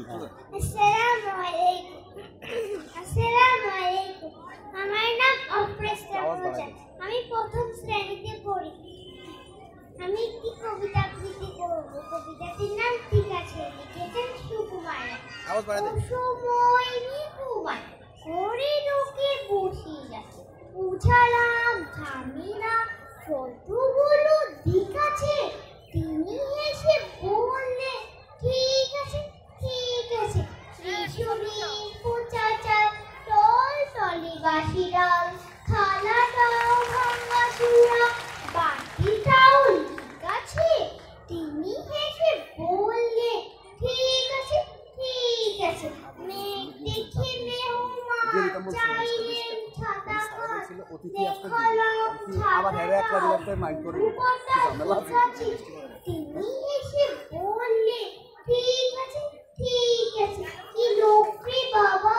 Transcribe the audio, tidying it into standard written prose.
আসসালামু আলাইকুম। আমার নাম অফরেস্টা মোজাহিদ। আমি প্রথম শ্রেণীতে পড়ি। আমি একটি কবিতা আবৃত্তি করব। কবিতাটির নাম ঠিক আছে, লিখেছেন সুকুমার। সময় নিকুমার করে লোকে বসিয়া বুঝালাম ঝামেলা কতগুলো দিক আছে। তিনি এসে বললে ঠিক আছে ঠিক আছে। ত্রিশূলের পোচা চাল টল টলে বাসি ডাল থালাটাও ভাঙা চূড়া বাটিটাও ঠিক আছে। তিনি এসে বললে ঠিক আছে ঠিক আছে। মেঘ দেখে মেহমান চাইলেন ছাতা খান দেখালাম তিনি এসে বললে ঠিক আছে ঠিক আছে। কি লোক রে বাবা।